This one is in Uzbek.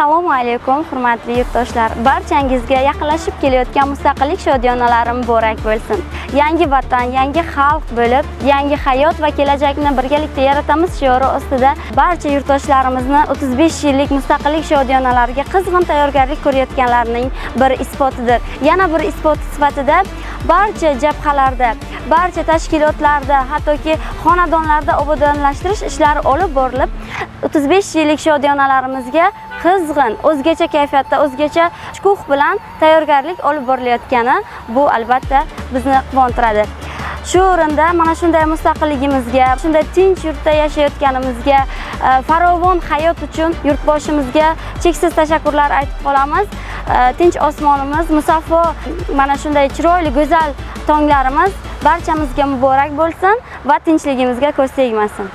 Assalomu alaykum, hurmatli yurtdoshlar. Barchangizga yaqinlashib kelayotgan mustaqillik shodiyonalari muborak bo'lsin. Yangi vatan, yangi xalq bo'lib, yangi hayot va kelajakni birgalikda yaratamiz shiori ostida barcha yurtdoshlarimizni 35 yillik mustaqillik shodiyonalariga qizg'in tayyorgarlik ko'rayotganlarining bir isbotidir. Yana bir isbot sifatida barcha jabhalarda, barcha tashkilotlarda, hattoki xonadonlarda obodonlashtirish ishlari olib borilib, 35 yillik shodiyonalarimizga qizg'in, o'zgacha kayfiyatda, o'zgacha shukuh bilan tayyorgarlik olib borilayotgani bu albatta bizni quvontiradi. Shu o'rinda mana shunday mustaqilligimizga, shunday tinch yurtda yashayotganimizga, farovon hayot uchun yurtboshimizga cheksiz tashakkurlar aytib qolamiz. Tinch osmonimiz, musaffo mana shunday chiroyli, go'zal tonglarimiz barchamizga muborak bo'lsin va tinchligimizga ko'z tegmasin.